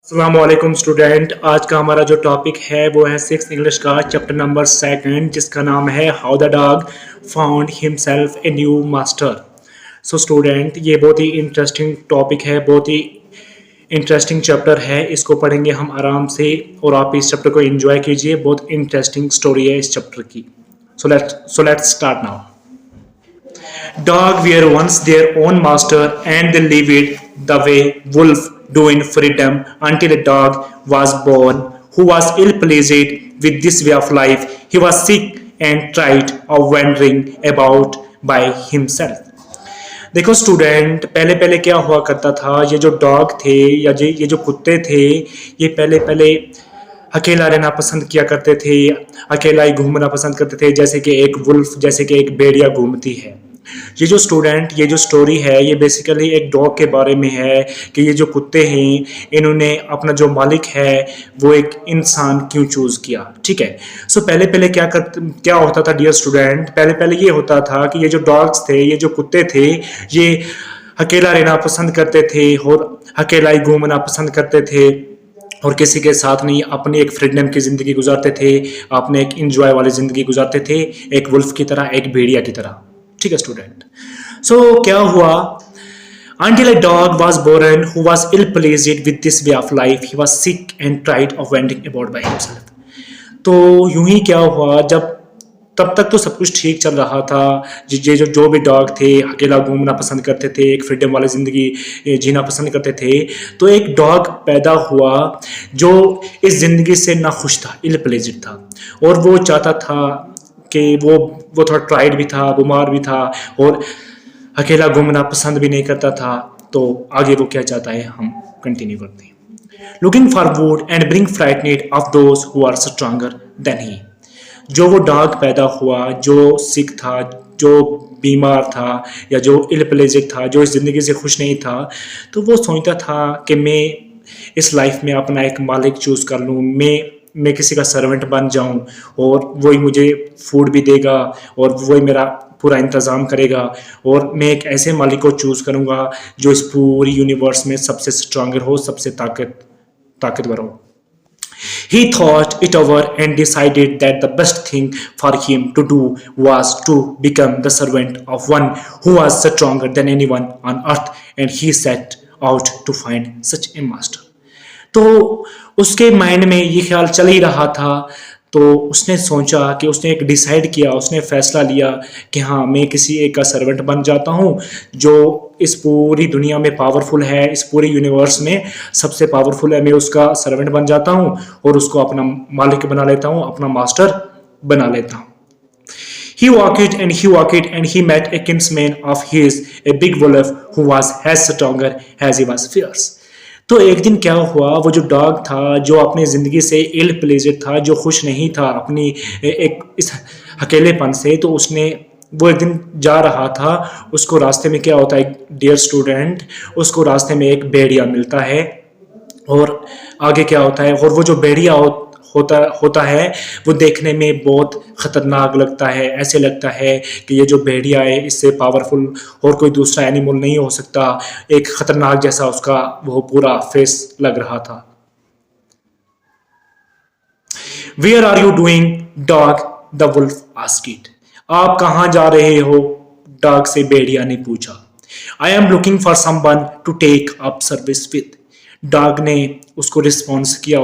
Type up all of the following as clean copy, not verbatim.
अस्सलामुअलैकुम स्टूडेंट। आज का हमारा जो टॉपिक है वो है सिक्स इंग्लिश का चैप्टर नंबर सेकंड, जिसका नाम है how the dog found himself a new master. So student, ये बहुत ही इंटरेस्टिंग टॉपिक है, बहुत ही इंटरेस्टिंग चैप्टर है। इसको पढ़ेंगे हम आराम से और आप इस चैप्टर को एंजॉय कीजिए। बहुत इंटरेस्टिंग स्टोरी है इस चैप्टर की। So let's start now. Dogs were once their own master and they lived the way wolves do in freedom until a dog was born who was ill pleased with this way of life. He was sick and tired of wandering about by himself. देखो student, पहले पहले क्या हुआ करता था, ये जो dog थे या ये जो कुत्ते थे, ये पहले पहले अकेला रहना पसंद किया करते थे, अकेला ही घूमना पसंद करते थे, जैसे कि एक वुल्फ, जैसे कि एक भेड़िया घूमती है। ये जो स्टूडेंट, ये जो स्टोरी है, ये बेसिकली एक डॉग के बारे में है कि ये जो कुत्ते हैं, इन्होंने अपना जो मालिक है वो एक इंसान क्यों चूज किया। ठीक है। सो पहले पहले क्या होता था डियर स्टूडेंट, पहले पहले ये होता था कि ये जो डॉग्स थे, ये जो कुत्ते थे, ये अकेला रहना पसंद करते थे और अकेला ही घूमना पसंद करते थे और किसी के साथ नहीं, अपनी एक फ्रीडम की ज़िंदगी गुजारते थे, अपने एक इंजॉय वाली ज़िंदगी गुजारते थे, एक वुल्फ की तरह, एक भेड़िया की तरह। ठीक है स्टूडेंट। सो क्या हुआ, until a dog was born who was ill pleased with this way of life. He was sick and tired of wandering about by himself. तो यूं ही क्या हुआ, जब तब तक तो सब कुछ ठीक चल रहा था। ये जो भी डॉग थे अकेला घूमना पसंद करते थे, एक फ्रीडम वाली ज़िंदगी जीना पसंद करते थे। तो एक डॉग पैदा हुआ जो इस ज़िंदगी से ना खुश था, इल प्लेजेड था, और वो चाहता था कि वो थोड़ा ट्राइड भी था, बीमार भी था और अकेला घूमना पसंद भी नहीं करता था। तो आगे वो क्या चाहता है, हम कंटिन्यू करते हैं। Looking for wood and bring frightened of those who are stronger than he. जो वो डॉग पैदा हुआ, जो सिक था, जो बीमार था या जो इल प्लेजेड था, जो इस ज़िंदगी से खुश नहीं था, तो वो सोचता था कि मैं इस लाइफ में अपना एक मालिक चूज़ कर लूँ, मैं किसी का सर्वेंट बन जाऊं और वही मुझे फूड भी देगा और वही मेरा पूरा इंतज़ाम करेगा, और मैं एक ऐसे मालिक को चूज़ करूंगा जो इस पूरी यूनिवर्स में सबसे स्ट्रांगर हो, सबसे ताकतवर हो। He thought it over and decided that the best thing for him to do was to become the servant of one who was stronger than anyone on earth, and he set out to find such a master. तो उसके mind में ये ख्याल चल ही रहा था। तो उसने सोचा कि उसने एक डिसाइड किया, उसने फैसला लिया कि हाँ, मैं किसी एक का सर्वेंट बन जाता हूँ जो इस पूरी दुनिया में पावरफुल है, इस पूरे यूनिवर्स में सबसे पावरफुल है। मैं उसका सर्वेंट बन जाता हूँ और उसको अपना मालिक बना लेता हूँ, अपना मास्टर बना लेता हूँ। He walked and he met a kinsman of his, a big wolf who was as stronger as he was fierce. तो एक दिन क्या हुआ, वो जो डॉग था, जो अपनी ज़िंदगी से इल प्लेजेड था, जो खुश नहीं था अपनी एक इस अकेलेपन से, तो वो एक दिन जा रहा था। उसको रास्ते में क्या होता है डियर स्टूडेंट, उसको रास्ते में एक भेड़िया मिलता है और आगे क्या होता है, और वो जो भेड़िया होता है वो देखने में बहुत ख़तरनाक लगता है। ऐसे लगता है कि ये जो भेड़िया है इससे पावरफुल और कोई दूसरा एनिमल नहीं हो सकता। एक ख़तरनाक जैसा उसका वो पूरा फेस लग रहा था। Where are you doing dog, the wolf asked. आप कहाँ जा रहे हो, डॉग से भेड़िया ने पूछा। I am looking for someone to take up service with. Dog ने उसको रिस्पॉन्स किया,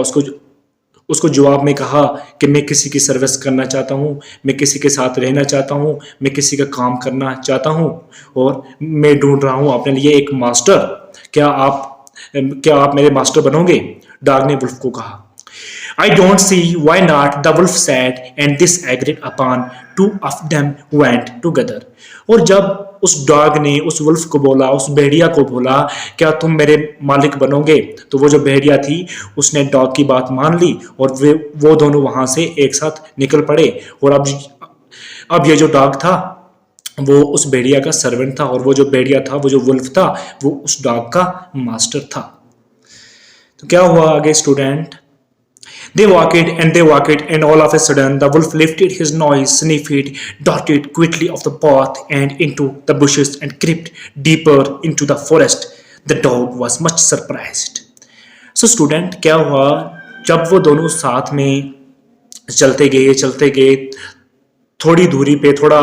उसको जवाब में कहा कि मैं किसी की सर्विस करना चाहता हूँ, मैं किसी के साथ रहना चाहता हूँ, मैं किसी का काम करना चाहता हूँ और मैं ढूंढ रहा हूँ अपने लिए एक मास्टर। क्या आप मेरे मास्टर बनोगे? डॉग ने वुल्फ को कहा। I don't see why not, the wolf said, and this agreed upon. Two of them went together. और जब उस डॉग ने उस वुल्फ को बोला, उस भेड़िया को बोला, क्या तुम मेरे मालिक बनोगे? तो वो जो भेड़िया थी उसने डॉग की बात मान ली और वो दोनों वहां से एक साथ निकल पड़े। और अब ये जो डॉग था वो उस भेड़िया का सर्वेंट था और वो जो भेड़िया था, वो जो वुल्फ था, वो उस डॉग का मास्टर था। तो क्या हुआ आगे student? They walked, and all of a sudden the wolf lifted his nose, sniffed, darted quickly off the path and into the bushes and crept deeper into the forest. The dog was much surprised. So student क्या हुआ, जब वो दोनों साथ में चलते गए, थोड़ी दूरी पे थोड़ा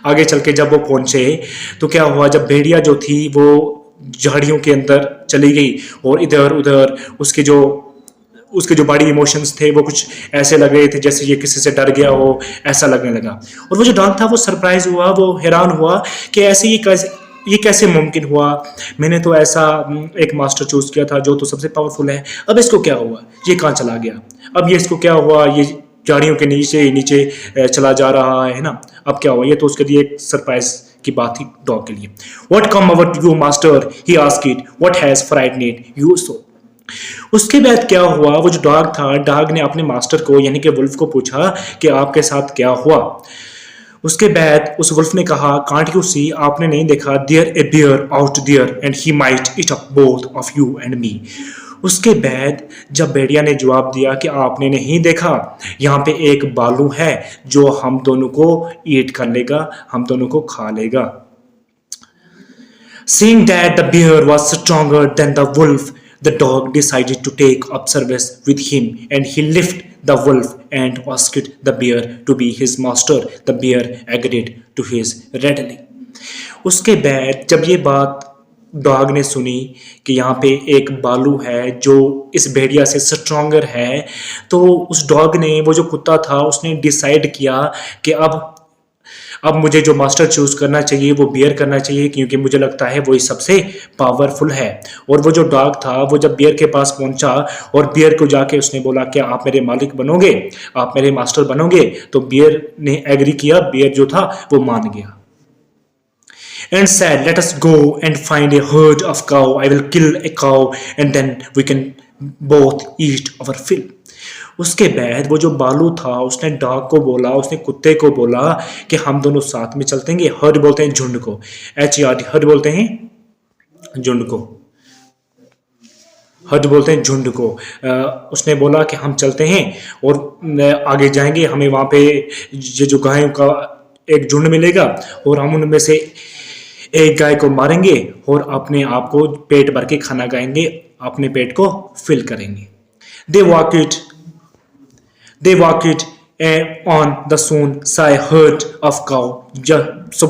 आगे चल के जब वो पहुंचे, तो क्या हुआ, जब भेड़िया जो थी वो झाड़ियों के अंदर चली गई और इधर उधर उसके जो बॉडी इमोशंस थे वो कुछ ऐसे लग रहे थे जैसे ये किसी से डर गया हो, ऐसा लगने लगा। और वो जो डॉग था वो सरप्राइज हुआ, वो हैरान हुआ कि ऐसे ये कैसे मुमकिन हुआ, मैंने तो ऐसा एक मास्टर चूज किया था जो तो सबसे पावरफुल है, अब इसको क्या हुआ, ये कहाँ चला गया, अब ये इसको क्या हुआ, ये झाड़ियों के नीचे नीचे चला जा रहा है ना, अब क्या हुआ, ये तो उसके लिए एक सरप्राइज की बात थी डॉग के लिए। What come over you master, he asked, what has frightened you so. उसके बाद क्या हुआ, वो जो डॉग था, डॉग ने अपने मास्टर को यानी कि वुल्फ को पूछा कि आपके साथ क्या हुआ। उसके बाद उस वुल्फ ने कहा, कांट यू सी, आपने नहीं देखा, there a bear out there and he might eat up both of you and me. उसके बाद जब भेड़िया ने जवाब दिया कि आपने नहीं देखा, यहाँ पे एक बालू है जो हम दोनों को ईट कर लेगा, हम दोनों को खा लेगा। Seeing that the bear was stronger than the wolf, the dog decided to take up service with him and he left the wolf and asked the bear to be his master. The bear agreed to his readily. उसके बाद जब ये बात dog ने सुनी कि यहाँ पे एक बालू है जो इस भेड़िया से स्ट्रॉन्गर है, तो उस डॉग ने, वो जो कुत्ता था, उसने डिसाइड किया कि अब मुझे जो मास्टर चूज करना चाहिए वो बियर करना चाहिए, क्योंकि मुझे लगता है वही सबसे पावरफुल है। और वो जो डॉग था वो जब बियर के पास पहुंचा और बियर को जाके उसने बोला, क्या आप मेरे मालिक बनोगे, आप मेरे मास्टर बनोगे, तो बियर ने एग्री किया, बियर जो था वो मान गया। And said, let us go and find a herd of cow. I will kill a cow and then we can both eat our fill. उसके बाद वो जो बालू था उसने डॉग को बोला, उसने कुत्ते को बोला कि हम दोनों साथ में चलते हैं। हर्ड बोलते हैं झुंड को, HERD, हर्ड बोलते हैं झुंड को, हर्ड बोलते हैं झुंड को। उसने बोला कि हम चलते हैं और आगे जाएंगे, हमें वहाँ पे ये जो गायों का एक झुंड मिलेगा और हम उनमें से एक गाय को मारेंगे और अपने आप को पेट भर के खाना खाएंगे, अपने पेट को फिल करेंगे। They walked on the soon saw a herd of cow.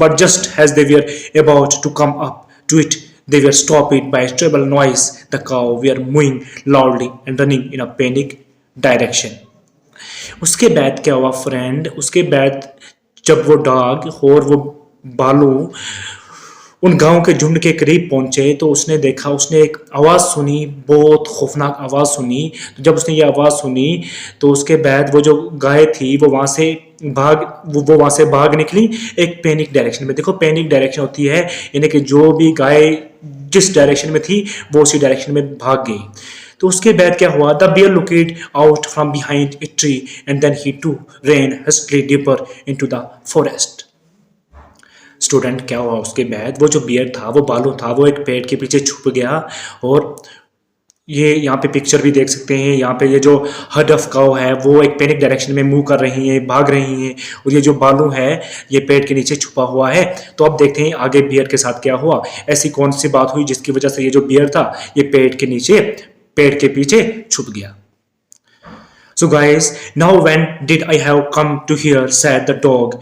But just as they were about to come up to it, they were stopped by a terrible noise. The cow were mooing loudly and running in a panic direction. उसके बाद क्या हुआ friend, उसके बाद जब वो dog और वो बालू उन गांव के झुंड के करीब पहुंचे तो उसने देखा, उसने एक आवाज़ सुनी, बहुत खौफनाक आवाज़ सुनी। तो जब उसने ये आवाज़ सुनी तो उसके बाद वो जो गाय थी वो वहाँ से भाग निकली एक पैनिक डायरेक्शन में। देखो पैनिक डायरेक्शन होती है यानी कि जो भी गाय जिस डायरेक्शन में थी वो उसी डायरेक्शन में भाग गई। तो उसके बाद क्या हुआ, the bear looked out from behind a tree and then he too ran hastily deeper into the forest. Student क्या हुआ, उसके बाद वो जो बियर था, वो बालू था, वो एक पेड़ के पीछे छुप गया। और ये यहाँ पे पिक्चर भी देख सकते हैं, यहाँ पे ये जो हर्ड ऑफ काउ है वो एक पैनिक डायरेक्शन में मूव कर रही हैं, भाग रही हैं, और ये जो बालू है ये पेड़ के नीचे छुपा हुआ है। तो अब देखते हैं आगे बियर के साथ क्या हुआ, ऐसी कौन सी बात हुई जिसकी वजह से ये जो बियर था ये पेड़ के पीछे छुप गया। So guys, now when did I have come to here, said the dog.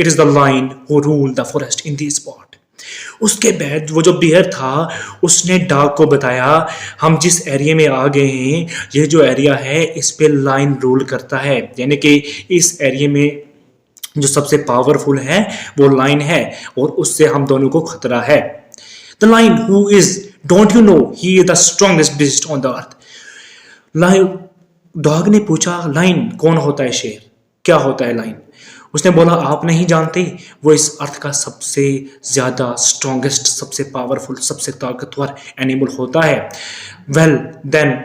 It is the lion who ruled the forest in this spot. उसके बाद वो जो बियर था उसने डॉग को बताया, हम जिस एरिया में आ गए हैं ये जो एरिया है इस पे लाइन रूल करता है, यानी कि इस एरिया में जो सबसे पावरफुल है वो लाइन है और उससे हम दोनों को खतरा है। The lion who is, don't you know, he is the strongest beast on the earth. Line, dog ने पूछा लाइन कौन होता है, शेर क्या होता है लाइन। उसने बोला आप नहीं जानते, वो इस अर्थ का सबसे ज़्यादा स्ट्रॉन्गेस्ट, सबसे पावरफुल, सबसे ताकतवर एनिमल होता है। Well then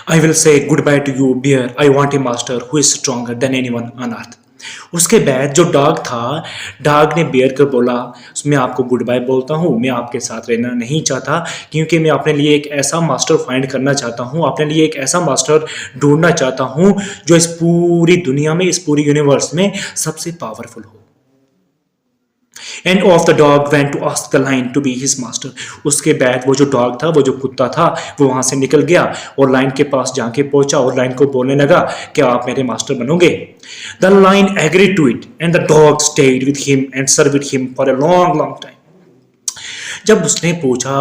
I will say goodbye to you bear, I want a master who is stronger than anyone on earth. उसके बाद जो डॉग था, डॉग ने बियर को बोला मैं आपको गुड बाय बोलता हूँ, मैं आपके साथ रहना नहीं चाहता क्योंकि मैं अपने लिए एक ऐसा मास्टर फाइंड करना चाहता हूँ, अपने लिए एक ऐसा मास्टर ढूंढना चाहता हूँ जो इस पूरी दुनिया में, इस पूरी यूनिवर्स में सबसे पावरफुल हो। And of the dog went to ask the lion to be his master. उसके बाद वो जो डॉग था, वो जो कुत्ता था, वो वहां से निकल गया और लाइन के पास जाके पहुंचा और लाइन को बोलने लगा कि आप मेरे मास्टर बनोगे। The lion agreed to it and the dog stayed with him and served him for a long long time. जब उसने पूछा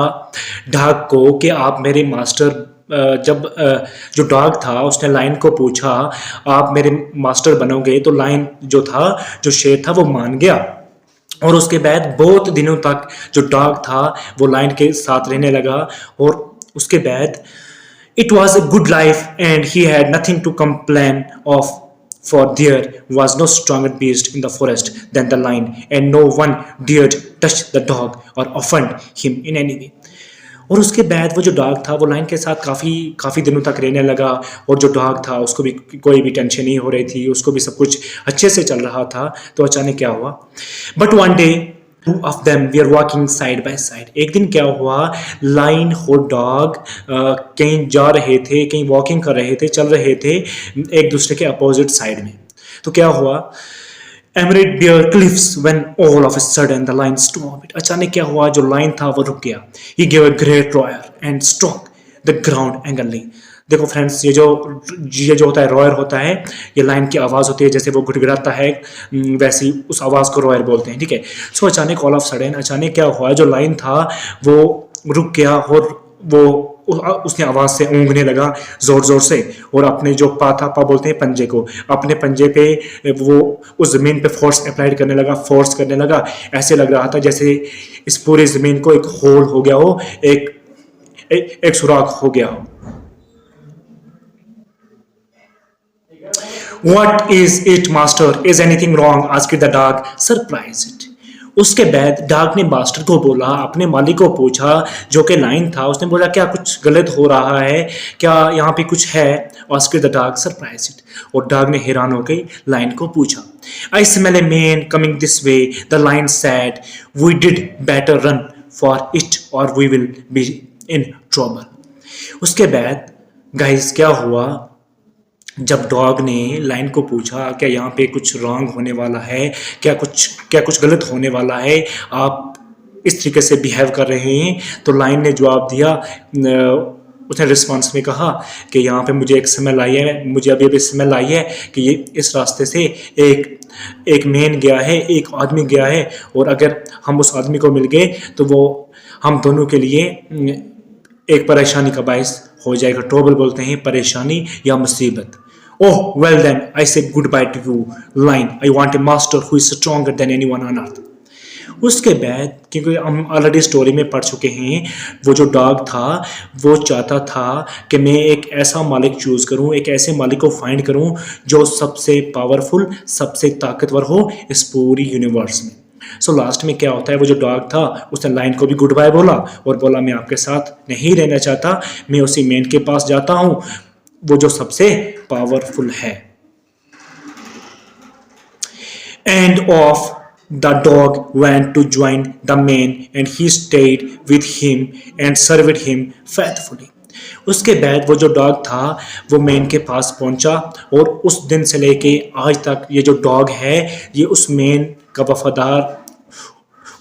डॉग को कि आप मेरे मास्टर जब जो डॉग था उसने लाइन को पूछा आप मेरे मास्टर बनोगे, तो लाइन जो था, जो शेर था, वो मान गया। और उसके बाद बहुत दिनों तक जो डॉग था वो लाइन के साथ रहने लगा। और उसके बाद it was a good life and he had nothing to complain of, for there was no stronger beast in the forest than the lion, and no one dared touch the dog or offend him in any way. और उसके बाद वो जो dog था वो line के साथ काफ़ी दिनों तक रहने लगा। और जो डॉग था उसको भी कोई भी टेंशन नहीं हो रही थी, उसको भी सब कुछ अच्छे से चल रहा था। तो अचानक क्या हुआ, but one day two of them we are walking side by side. एक दिन क्या हुआ, लाइन और डॉग कहीं जा रहे थे, कहीं वॉकिंग कर रहे थे, चल रहे थे एक दूसरे के अपोजिट साइड में। तो क्या हुआ, एमरेड bear cliffs when all of a sudden the line stopped. अचानक क्या हुआ, जो लाइन था वो रुक गया। He give a great roar and struck the ground angrily. देखो फ्रेंड्स, ये जो होता है रॉयर होता है, ये लाइन की आवाज़ होती है, जैसे वो गुड़गुड़ाता है वैसी उस आवाज़ को रॉयर बोलते हैं, ठीक है। सो अचानक ऑल ऑफ सडन अचानक क्या हुआ, जो लाइन था वो रुक गया और वो उसने आवाज़ से ऊँगने लगा ज़ोर ज़ोर से। और अपने जो पा बोलते हैं पंजे को, अपने पंजे पे वो उस ज़मीन पे फोर्स अप्लाइड करने लगा, फोर्स करने लगा। ऐसे लग रहा था जैसे इस पूरी ज़मीन को एक होल हो गया हो, एक सुराख हो गया हो। What is it, master? Is anything wrong? asked the dog, surprised. उसके बाद डॉग ने मास्टर को बोला, अपने मालिक को पूछा जो कि लाइन था, उसने बोला क्या कुछ गलत हो रहा है, क्या यहाँ पे कुछ है? asked the dog, surprised. और डॉग ने हैरान होकर लाइन को पूछा। I smell a man coming this way. The lion said, we did better run for it or we will be in trouble. उसके बाद गाइस क्या हुआ, जब डॉग ने लाइन को पूछा क्या यहाँ पे कुछ रॉन्ग होने वाला है, क्या कुछ गलत होने वाला है, आप इस तरीके से बिहेव कर रहे हैं, तो लाइन ने जवाब दिया, उसने रिस्पॉन्स में कहा कि यहाँ पे मुझे एक स्मेल आई है, मुझे अभी स्मेल आई है कि ये इस रास्ते से एक मैन गया है, एक आदमी गया है, और अगर हम उस आदमी को मिल गए तो वो हम दोनों के लिए एक परेशानी का बायस हो जाएगा। ट्रबल बोलते हैं परेशानी या मुसीबत। ओह वेल देन आई से goodbye to you line, I want a master who is stronger than anyone on earth. उसके बाद, क्योंकि हम ऑलरेडी स्टोरी में पढ़ चुके हैं, वो जो डॉग था वो चाहता था कि मैं एक ऐसा मालिक चूज़ करूं, एक ऐसे मालिक को फाइंड करूं जो सबसे पावरफुल, सबसे ताकतवर हो इस पूरी यूनिवर्स में। सो लास्ट में क्या होता है, वो जो डॉग था उसने लाइन को भी गुड बाय बोला और बोला मैं आपके साथ नहीं रहना चाहता, मैं उसी मैन के पास जाता हूं, वो जो सबसे पावरफुल है। End of the dog went to join the man and he stayed with him and served him faithfully. उसके बाद वो जो डॉग था वो मैन के पास पहुंचा और उस दिन से लेके आज तक ये जो डॉग है ये उस मैन का वफादार,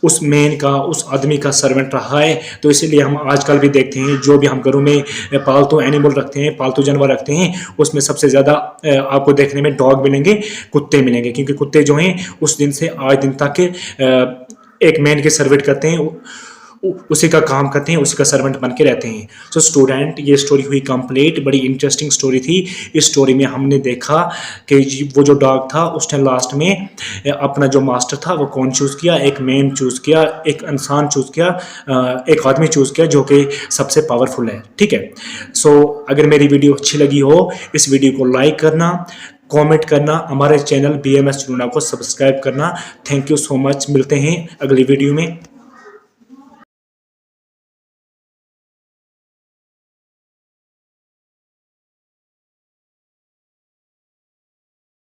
उस मैन का, उस आदमी का सर्वेंट रहा है। तो इसीलिए हम आजकल भी देखते हैं जो भी हम घरों में पालतू एनिमल रखते हैं, पालतू जानवर रखते हैं, उसमें सबसे ज़्यादा आपको देखने में डॉग मिलेंगे, कुत्ते मिलेंगे, क्योंकि कुत्ते जो हैं उस दिन से आज दिन तक एक मैन के सर्वेंट करते हैं, उसी का काम करते हैं, उसी का सर्वेंट बन के रहते हैं। सो स्टूडेंट, ये स्टोरी हुई कंप्लीट, बड़ी इंटरेस्टिंग स्टोरी थी। इस स्टोरी में हमने देखा कि वो जो डॉग था उसने लास्ट में अपना जो मास्टर था वो कौन चूज़ किया, एक मैन चूज़ किया, एक इंसान चूज़ किया, एक आदमी चूज़ किया जो कि सबसे पावरफुल है। ठीक है। सो अगर मेरी वीडियो अच्छी लगी हो, इस वीडियो को लाइक करना, कमेंट करना, हमारे चैनल BMS चुनाव को सब्सक्राइब करना। थैंक यू सो मच, मिलते हैं अगली वीडियो में।